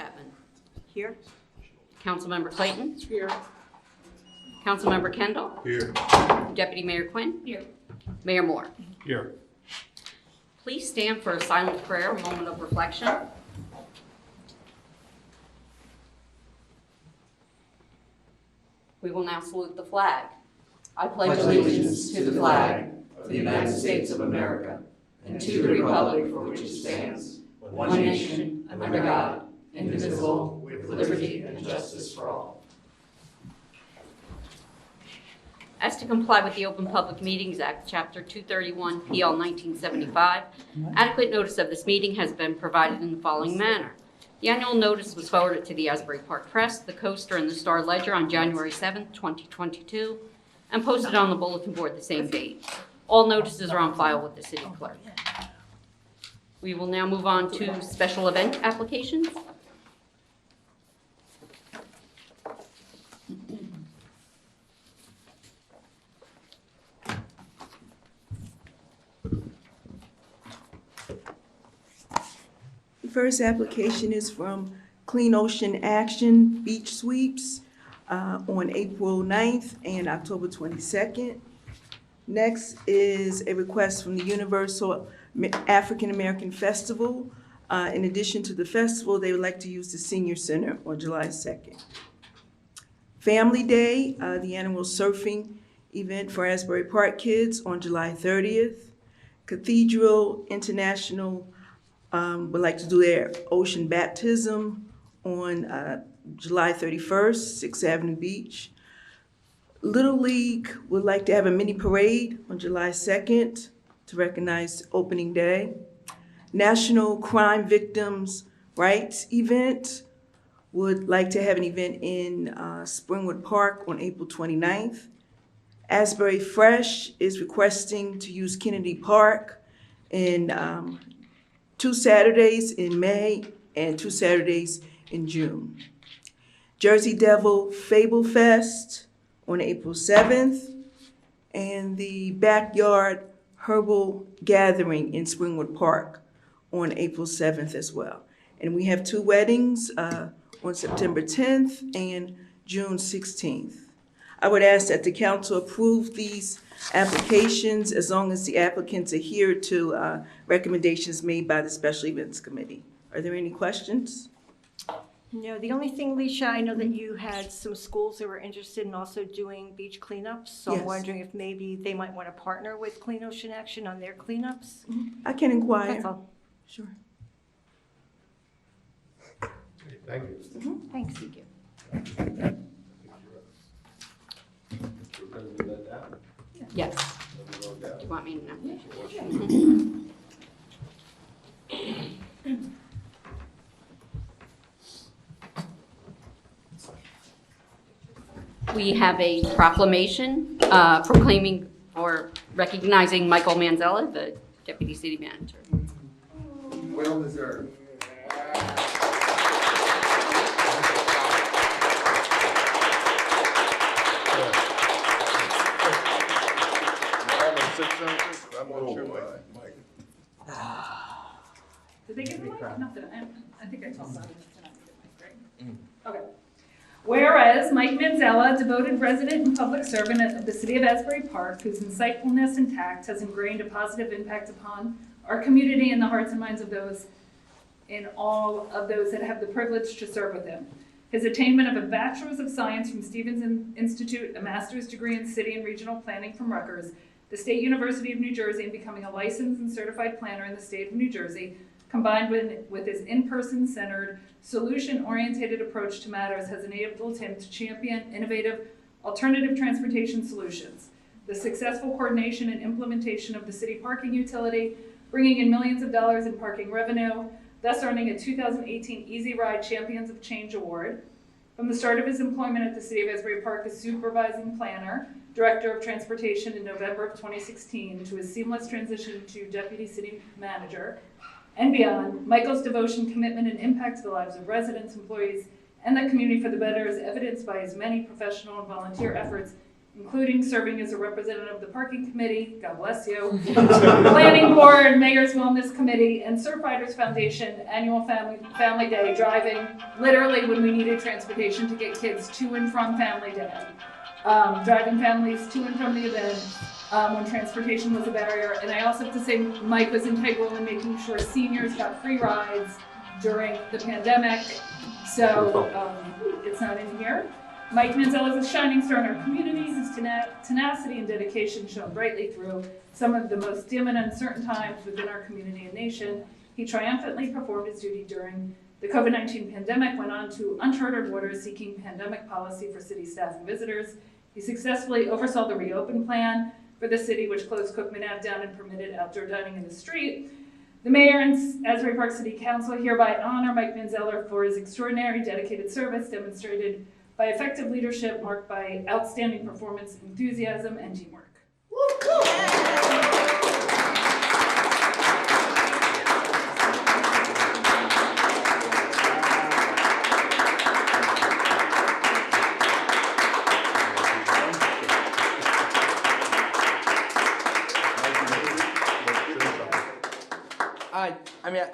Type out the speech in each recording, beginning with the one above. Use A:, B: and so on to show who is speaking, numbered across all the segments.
A: Chapman.
B: Here.
A: Councilmember Clayton.
B: Here.
A: Councilmember Kendall.
C: Here.
A: Deputy Mayor Quinn.
B: Here.
A: Mayor Moore.
C: Here.
A: Please stand for a silent prayer, a moment of reflection. We will now salute the flag. I pledge allegiance to the flag of the United States of America and to the republic for which it stands, one nation, under God, indivisible, with liberty and justice for all. As to comply with the Open Public Meetings Act, Chapter 231, PL 1975, adequate notice of this meeting has been provided in the following manner. The annual notice was forwarded to the Asbury Park Press, the Coaster, and the Star Ledger on January 7, 2022, and posted on the bulletin board the same date. All notices are on file with the city clerk. We will now move on to special event applications.
B: The first application is from Clean Ocean Action Beach Sweeps on April 9th and October 22nd. Next is a request from the Universal African American Festival. In addition to the festival, they would like to use the Senior Center on July 2nd. Family Day, the annual surfing event for Asbury Park kids on July 30th. Cathedral International would like to do their ocean baptism on July 31st, 6th Avenue Beach. Little League would like to have a mini parade on July 2nd to recognize opening day. National Crime Victims' Rights event would like to have an event in Springwood Park on April 29th. Asbury Fresh is requesting to use Kennedy Park in 2 Saturdays in May and 2 Saturdays in June. Jersey Devil Fable Fest on April 7th, and the Backyard Herbal Gathering in Springwood Park on April 7th as well. And we have 2 weddings on September 10th and June 16th. I would ask that the council approve these applications as long as the applicants adhere to recommendations made by the Special Events Committee. Are there any questions?
D: No, the only thing, Leisha, I know that you had some schools that were interested in also doing beach cleanups. So
B: Yes.
D: I'm wondering if maybe they might want to partner with Clean Ocean Action on their cleanups.
B: I can inquire.
D: That's all.
B: Sure.
C: Thank you.
D: Thanks. Thank you.
C: We're going to do that now?
A: Yes.
C: Let me go down.
A: Do you want me to know? We have a proclamation proclaiming or recognizing Michael Manzella, the Deputy City Manager.
C: Well deserved. I'm not sure why.
E: Did they get the mic? Not that I think I told them to not get the mic, right? Okay. Whereas Mike Manzella, devoted resident and public servant of the city of Asbury Park, whose insightfulness and tact has ingrained a positive impact upon our community and the hearts and minds of those in all of those that have the privilege to serve with him. His attainment of a Bachelor's of Science from Stevens Institute, a master's degree in city and regional planning from Rutgers, the State University of New Jersey, and becoming a licensed and certified planner in the state of New Jersey, combined with his in-person centered, solution-oriented approach to matters, has enabled him to champion innovative alternative transportation solutions. The successful coordination and implementation of the city parking utility, bringing in millions of dollars in parking revenue, thus earning a 2018 Easy Ride Champions of Change Award. From the start of his employment at the City of Asbury Park as supervising planner, Director of Transportation in November of 2016, to his seamless transition to Deputy City Manager, and beyond, Michael's devotion, commitment, and impact to the lives of residents, employees, and the community for the better is evidenced by his many professional and volunteer efforts including serving as a representative of the Parking Committee, God bless you, Planning Board, Mayor's Wellness Committee, and Surfriders Foundation Annual Family Day, driving literally when we needed transportation to get kids to and from Family Day, driving families to and from the event when transportation was a barrier. And I also have to say Mike was integral in making sure seniors got free rides during the pandemic. So it's not in here. Mike Manzella is a shining star in our community. His tenacity and dedication shone brightly through some of the most dim and uncertain times within our community and nation. He triumphantly performed his duty during the COVID-19 pandemic, went on to uncharted waters seeking pandemic policy for city staff and visitors. He successfully oversaw the reopen plan for the city, which closed Cookman Ave down and permitted outdoor dining in the street. The mayor and Asbury Park City Council hereby honor Mike Manzella for his extraordinary dedicated service demonstrated by effective leadership marked by outstanding performance, enthusiasm, and teamwork.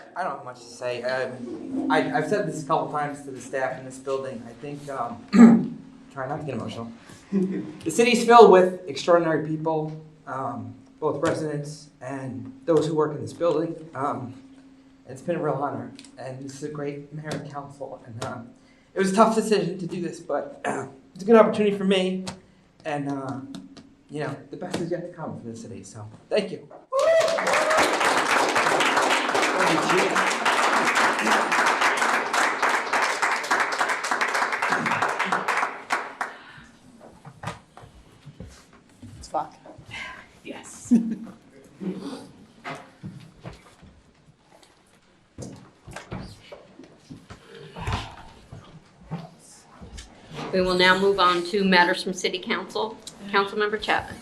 F: I don't have much to say. I've said this a couple times to the staff in this building. I think, try not to get emotional. The city's filled with extraordinary people, both residents and those who work in this building. It's been a real honor, and this is a great mayor and council. And it was a tough decision to do this, but it's a good opportunity for me. And the best is yet to come for the city. So thank you.
G: It's vodka.
E: Yes.
A: We will now move on to matters from City Council. Councilmember Chapman.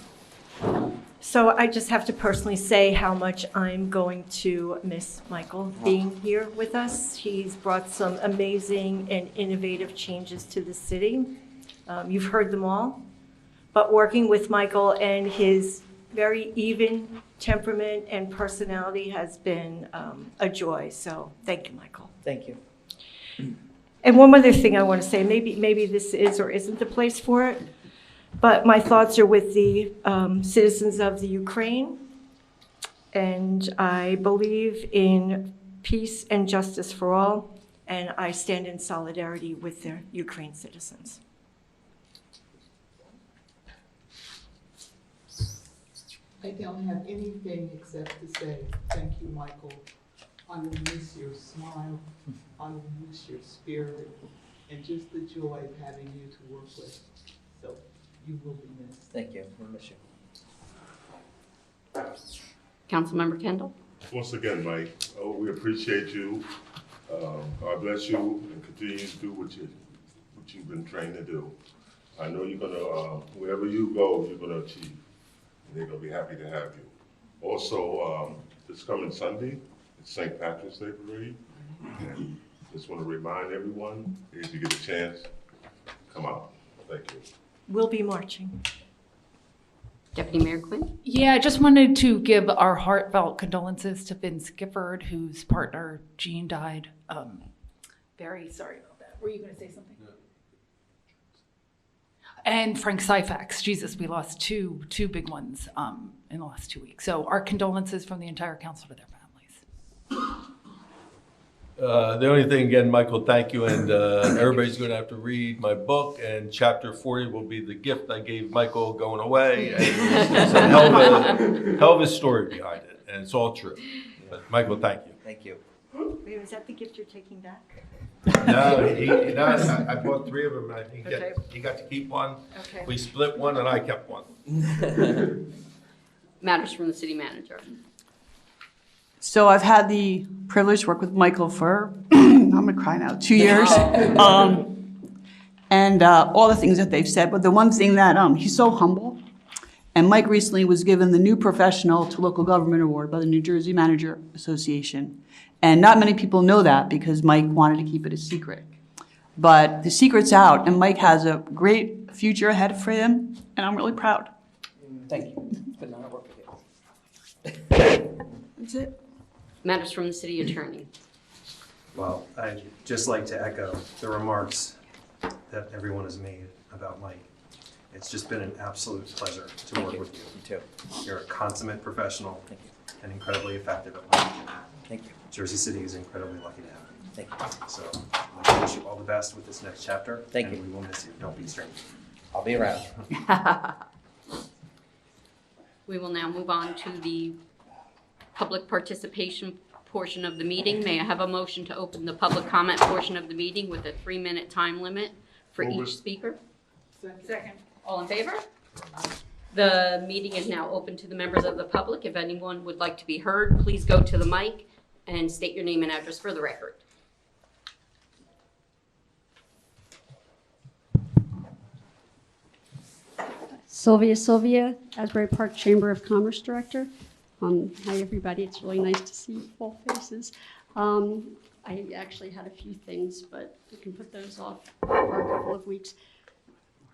D: So I just have to personally say how much I'm going to miss Michael being here with us. He's brought some amazing and innovative changes to the city. You've heard them all. But working with Michael and his very even temperament and personality has been a joy. So thank you, Michael.
F: Thank you.
D: And one other thing I want to say, maybe this is or isn't the place for it, but my thoughts are with the citizens of the Ukraine, and I believe in peace and justice for all, and I stand in solidarity with the Ukraine citizens.
G: I don't have anything except to say thank you, Michael. I will miss your smile. I will miss your spirit and just the joy of having you to work with. So you will be missed.
F: Thank you. We'll miss you.
A: Councilmember Kendall.
H: Once again, Mike, we appreciate you. God bless you and continue to do what you've been trained to do. I know you're gonna, wherever you go, you're gonna achieve. And they're gonna be happy to have you. Also, this coming Sunday, it's St. Patrick's Day Parade. And just want to remind everyone, if you get a chance, come out. Thank you.
D: We'll be marching.
A: Deputy Mayor Quinn.
I: Yeah, I just wanted to give our heartfelt condolences to Vince Gifford, whose partner Jean died. Very sorry about that. Were you going to say something? No. And Frank Syfax. Jesus, we lost two big ones in the last 2 weeks. So our condolences from the entire council to their families.
J: The only thing, again, Michael, thank you, and everybody's going to have to read my book, and chapter 40 will be the gift I gave Michael going away, and it's a hell of a story behind it, and it's all true. But Michael, thank you.
F: Thank you.
D: Wait, is that the gift you're taking back?
J: No, I bought 3 of them, and
D: Okay.
J: he got to keep one.
D: Okay.
J: We split one, and I kept one.
A: Matters from the City Manager.
G: So I've had the privilege to work with Michael for, I'm gonna cry now, 2 years. And all the things that they've said, but the one thing that, he's so humble. And Mike recently was given the New Professional to Local Government Award by the New Jersey Manager Association. And not many people know that because Mike wanted to keep it a secret.
K: But the secret's out, and Mike has a great future ahead for him, and I'm really proud.
F: Thank you. It's been an honor to work with you.
B: That's it.
A: Matters from the city attorney.
L: Well, I'd just like to echo the remarks that everyone has made about Mike. It's just been an absolute pleasure to work with you.
F: You too.
L: You're a consummate professional
F: Thank you.
L: and incredibly effective at what you do.
F: Thank you.
L: Jersey City is incredibly lucky to have you.
F: Thank you.
L: So I'd like to wish you all the best with this next chapter.
F: Thank you.
L: And we will miss you. Don't be strangers.
F: I'll be around.
A: We will now move on to the public participation portion of the meeting. May I have a motion to open the public comment portion of the meeting with a 3-minute time limit for
H: Move
A: each
H: it.
A: speaker?
E: Second.
A: All in favor? The meeting is now open to the members of the public. If anyone would like to be heard, please go to the mic and state your name and address for the record.
M: Sylvia, Asbury Park Chamber of Commerce Director. Hi, everybody. It's really nice to see full faces. I actually had a few things, but we can put those off for a couple of weeks.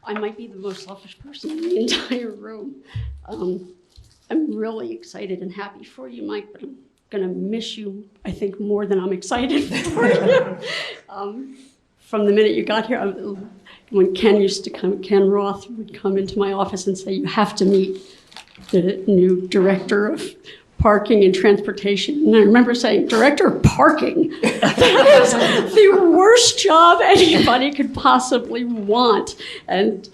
M: I might be the most selfish person in the entire room. I'm really excited and happy for you, Mike, but I'm going to miss you, I think, more than I'm excited for you. From the minute you got here, when Ken used to come, Ken Roth would come into my office and say, you have to meet the new director of parking and transportation. And I remember saying, director of parking? That is the worst job anybody could possibly want. And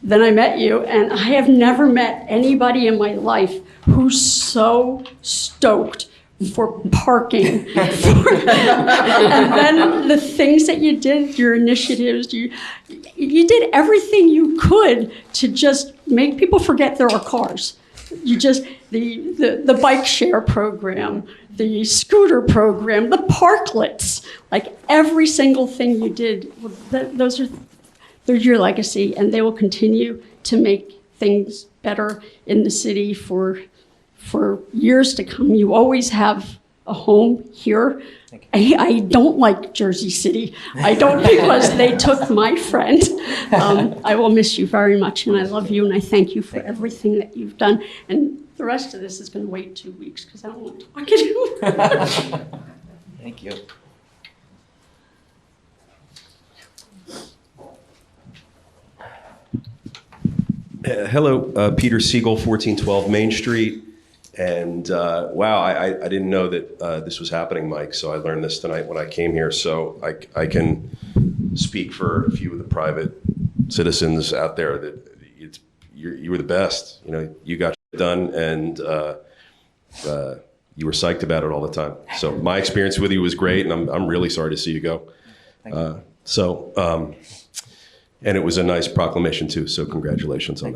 M: then I met you, and I have never met anybody in my life who's so stoked for parking. And then the things that you did, your initiatives, you did everything you could to just make people forget there are cars. You just, the bike share program, the scooter program, the parklets, like every single thing you did, they're your legacy, and they will continue to make things better in the city for years to come. You always have a home here. I don't like Jersey City. I don't because they took my friend. I will miss you very much, and I love you, and I thank you for everything that you've done. And the rest of this is going to wait 2 weeks because I don't want to talk to you.
F: Thank you.
N: Hello, Peter Siegel, 1412 Main Street. And wow, I didn't know that this was happening, Mike. So I learned this tonight when I came here. So I can speak for a few of the private citizens out there that you were the best. You know, you got it done, and you were psyched about it all the time. So my experience with you was great, and I'm really sorry to see you go.
F: Thank you.
N: And it was a nice proclamation too. So congratulations on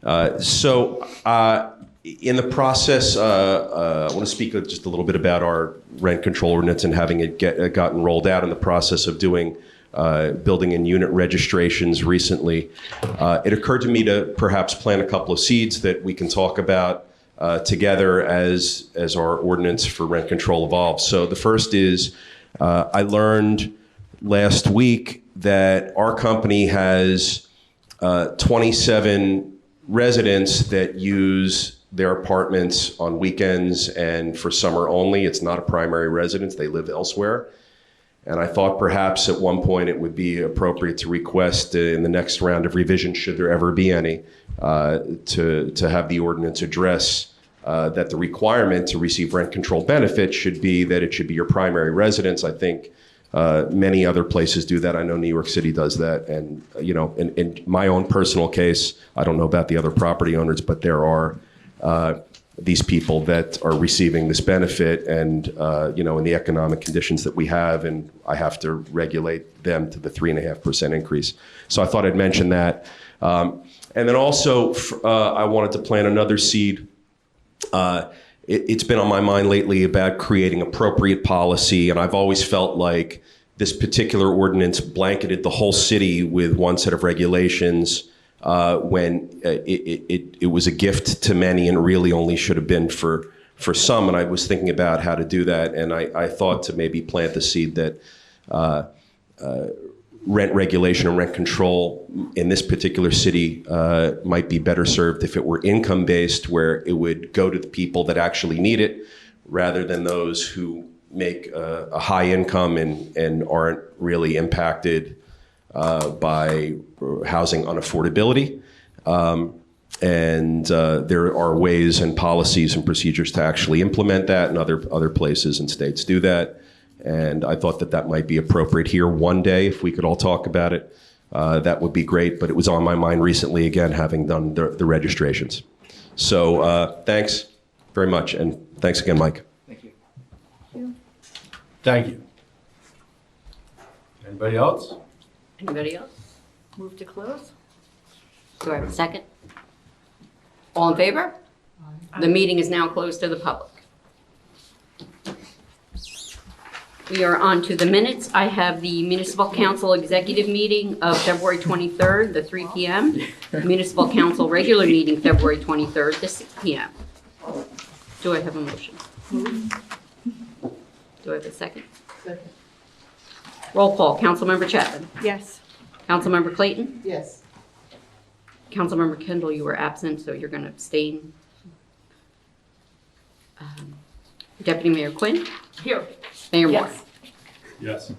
N: that. In the process, I want to speak just a little bit about our rent control ordinance and having it gotten rolled out in the process of doing building and unit registrations recently. It occurred to me to perhaps plant a couple of seeds that we can talk about together as our ordinance for rent control evolves. So the first is I learned last week that our company has 27 residents that use their apartments on weekends and for summer only. It's not a primary residence. They live elsewhere. And I thought perhaps at one point it would be appropriate to request in the next round of revision, should there ever be any, to have the ordinance address that the requirement to receive rent control benefits should be that it should be your primary residence. I think many other places do that. I know New York City does that. And, you know, in my own personal case, I don't know about the other property owners, but there are these people that are receiving this benefit and, you know, in the economic conditions that we have, and I have to regulate them to the 3.5% increase. So I thought I'd mention that. And then also, I wanted to plant another seed. It's been on my mind lately about creating appropriate policy, and I've always felt like this particular ordinance blanketed the whole city with one set of regulations when it was a gift to many and really only should have been for some. And I was thinking about how to do that, and I thought to maybe plant the seed that rent regulation and rent control in this particular city might be better served if it were income-based, where it would go to the people that actually need it, rather than those who make a high income and aren't really impacted by housing unaffordability. And there are ways and policies and procedures to actually implement that, and other places and states do that. And I thought that might be appropriate here one day, if we could all talk about it. That would be great, but it was on my mind recently, again, having done the registrations. So thanks very much, and thanks again, Mike.
F: Thank you.
J: Thank you. Anybody else?
A: Anybody else?
D: Move to close?
A: Do I have a second? All in favor? The meeting is now closed to the public. We are on to the minutes. I have the Municipal Council Executive Meeting of February 23rd, the 3 p.m. Municipal Council Regular Meeting, February 23rd, the 6 p.m. Do I have a motion? Do I have a second?
G: Second.
A: Roll call. Councilmember Chapman.
D: Yes.
A: Councilmember Clayton.
G: Yes.
A: Councilmember Kendall, you were absent, so you're going to abstain. Deputy Mayor Quinn.
E: Here.
A: Mayor Moore.
J: Yes.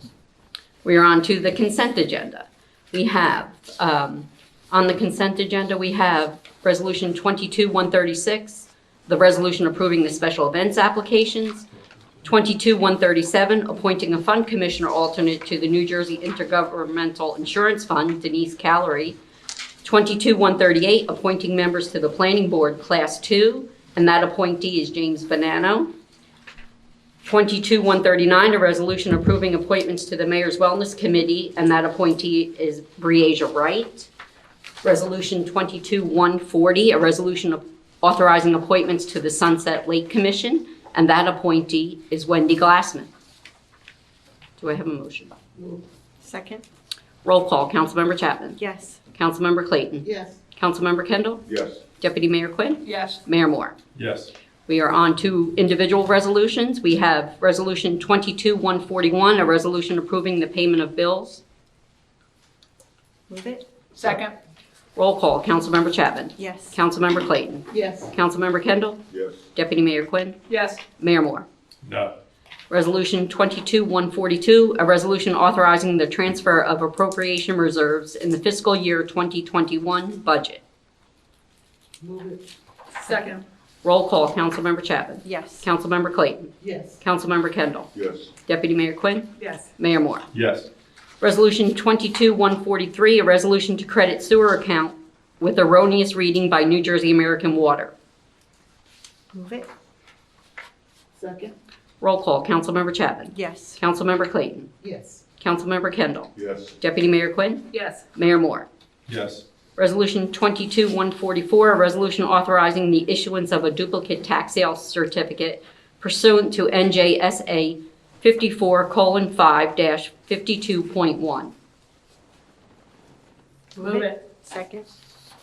A: We are on to the consent agenda. We have, on the consent agenda, we have Resolution 22-136, the resolution approving the special events applications. 22-137, appointing a fund commissioner alternate to the New Jersey Intergovernmental Insurance Fund, Denise Callery. 22-138, appointing members to the Planning Board Class 2, and that appointee is James Bonanno. 22-139, a resolution approving appointments to the Mayor's Wellness Committee, and that appointee is Breasia Wright. Resolution 22-140, a resolution authorizing appointments to the Sunset Lake Commission, and that appointee is Wendy Glassman. Do I have a motion?
D: Second?
A: Roll call. Councilmember Chapman.
D: Yes.
A: Councilmember Clayton.
G: Yes.
A: Councilmember Kendall.
H: Yes.
A: Deputy Mayor Quinn.
E: Yes.
A: Mayor Moore.
J: Yes.
A: We are on to individual resolutions. We have Resolution 22-141, a resolution approving the payment of bills.
D: Move it?
E: Second.
A: Roll call. Councilmember Chapman.
D: Yes.
A: Councilmember Clayton.
G: Yes.
A: Councilmember Kendall.
H: Yes.
A: Deputy Mayor Quinn.
E: Yes.
A: Mayor Moore.
J: No.
A: Resolution 22-142, a resolution authorizing the transfer of appropriation reserves in the fiscal year 2021 budget.
G: Move it.
E: Second.
A: Roll call. Councilmember Chapman.
D: Yes.
A: Councilmember Clayton.
G: Yes.
A: Councilmember Kendall.
H: Yes.
A: Deputy Mayor Quinn.
E: Yes.
A: Mayor Moore.
J: Yes.
A: Resolution 22-143, a resolution to credit sewer account with erroneous reading by New Jersey American Water.
D: Move it?
G: Second.
A: Roll call. Councilmember Chapman.
D: Yes.
A: Councilmember Clayton.
G: Yes.
A: Councilmember Kendall.
H: Yes.
A: Deputy Mayor Quinn.
E: Yes.
A: Mayor Moore.
J: Yes.
A: Resolution 22-144, a resolution authorizing the issuance of a duplicate tax sale certificate pursuant to NJSA 54:5-52.1.
E: Move it.
D: Second?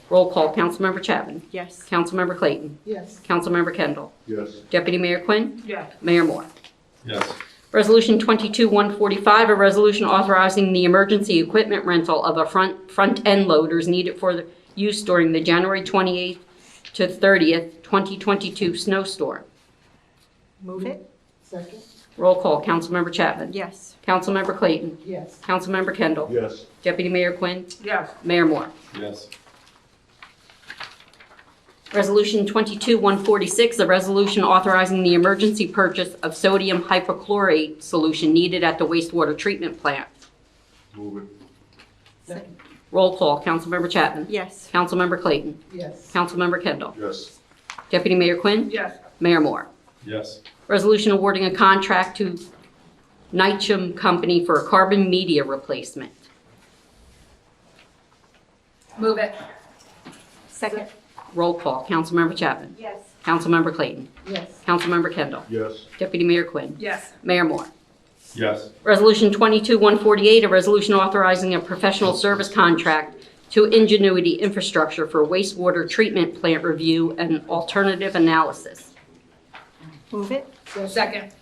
A: Roll call. Councilmember Chapman.
D: Yes.
A: Councilmember Clayton.
G: Yes.
A: Councilmember Kendall.
H: Yes.
A: Deputy Mayor Quinn.
E: Yes.
A: Mayor Moore.
J: Yes.
A: Resolution 22-145, a resolution authorizing the emergency equipment rental of a front-end loaders needed for the use during the January 28th to 30th, 2022 snowstorm.
D: Move it?
G: Second.
A: Roll call. Councilmember Chapman.
D: Yes.
A: Councilmember Clayton.
G: Yes.
A: Councilmember Kendall.
H: Yes.
A: Deputy Mayor Quinn.
E: Yes.
A: Mayor Moore.
J: Yes.
A: Resolution 22-146, a resolution authorizing the emergency purchase of sodium hypochlorite solution needed at the wastewater treatment plant.
H: Move it.
G: Second.
A: Roll call. Councilmember Chapman.
D: Yes.
A: Councilmember Clayton.
G: Yes.
A: Councilmember Kendall.
H: Yes.
A: Deputy Mayor Quinn.
E: Yes.
A: Mayor Moore.
J: Yes.
A: Resolution awarding a contract to Nitcham Company for a carbon media replacement.
E: Move it.
D: Second?
A: Roll call. Councilmember Chapman.
D: Yes.
A: Councilmember Clayton.
G: Yes.
A: Councilmember Kendall.
H: Yes.
A: Deputy Mayor Quinn.
E: Yes.
A: Mayor Moore.
J: Yes.
A: Resolution 22-148, a resolution authorizing a professional service contract to Ingenuity Infrastructure for wastewater treatment plant review and alternative analysis.
D: Move it?
E: Second.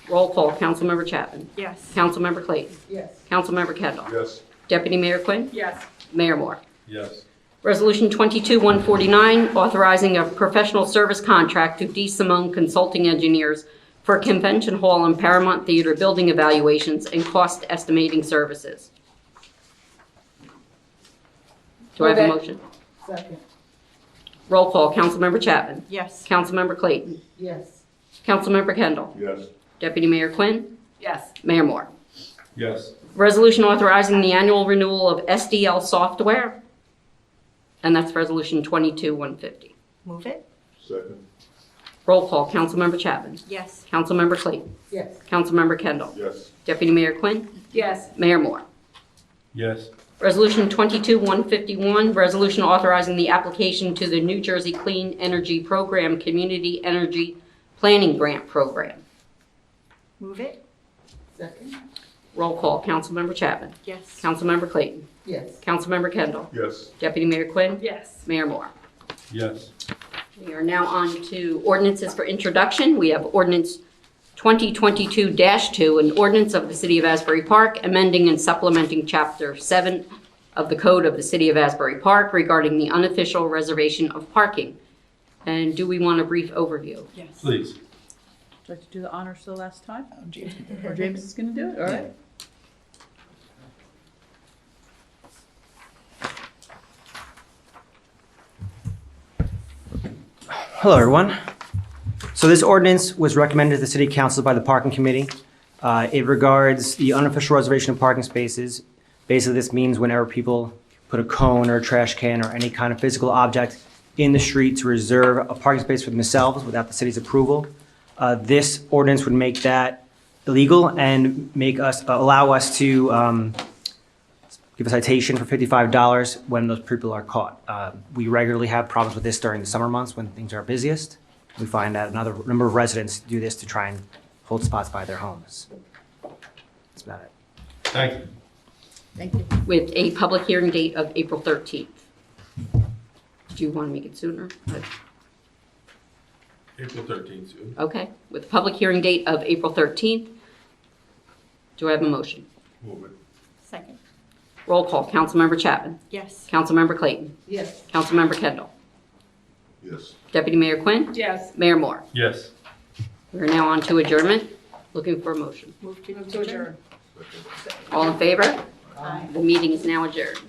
A: Roll call. Councilmember Chapman.
D: Yes.
A: Councilmember Clayton.
G: Yes.
A: Councilmember Kendall.
H: Yes.
A: Deputy Mayor Quinn?
E: Yes.
A: Mayor Moore?
J: Yes.
A: Resolution 22-149, authorizing a professional service contract to Desimone Consulting Engineers for Convention Hall and Paramount Theater building evaluations and cost estimating services. Do I have a
E: Move it.
A: motion?
G: Second.
A: Roll call. Councilmember Chapman.
D: Yes.
A: Councilmember Clayton.
G: Yes.
A: Councilmember Kendall.
H: Yes.
A: Deputy Mayor Quinn.
E: Yes.
A: Mayor Moore.
J: Yes.
A: Resolution authorizing the annual renewal of SDL software. And that's Resolution 22-150.
D: Move it?
H: Second.
A: Roll call. Councilmember Chapman.
D: Yes.
A: Councilmember Clayton.
G: Yes.
A: Councilmember Kendall.
H: Yes.
A: Deputy Mayor Quinn.
E: Yes.
A: Mayor Moore.
J: Yes.
A: Resolution 22-151, resolution authorizing the application to the New Jersey Clean Energy Program Community Energy Planning Grant Program.
D: Move it?
G: Second.
A: Roll call. Councilmember Chapman.
D: Yes.
A: Councilmember Clayton.
G: Yes.
A: Councilmember Kendall.
H: Yes.
A: Deputy Mayor Quinn.
E: Yes.
A: Mayor Moore.
J: Yes.
A: We are now on to ordinances for introduction. We have ordinance 2022-2, an ordinance of the City of Asbury Park, amending and supplementing Chapter 7 of the Code of the City of Asbury Park regarding the unofficial reservation of parking. And do we want a brief overview?
D: Yes.
J: Please.
O: Would you like to do the honors for the last time? Or James is going to do it? All right.
P: Hello, everyone. So this ordinance was recommended to the City Council by the Parking Committee. It regards the unofficial reservation of parking spaces. Basically, this means whenever people put a cone or a trash can or any kind of physical object in the street to reserve a parking space for themselves without the city's approval, this ordinance would make that illegal and make us allow us to give a citation for $55 when those people are caught. We regularly have problems with this during the summer months when things are busiest. We find that another number of residents do this to try and hold spots by their homes. That's about it.
J: Thank you.
O: Thank you.
A: With a public hearing date of April 13th. Do you want to make it sooner?
J: April 13th, Sue.
A: Okay, with a public hearing date of April 13th. Do I have a motion?
J: Move it.
D: Second?
A: Roll call. Councilmember Chapman.
D: Yes.
A: Councilmember Clayton.
G: Yes.
A: Councilmember Kendall.
H: Yes.
A: Deputy Mayor Quinn.
E: Yes.
A: Mayor Moore.
J: Yes.
A: We're now on to adjournment. Looking for a motion.
D: Move to
E: Move to adjourn.
A: All in favor?
G: Aye.
A: The meeting is now adjourned.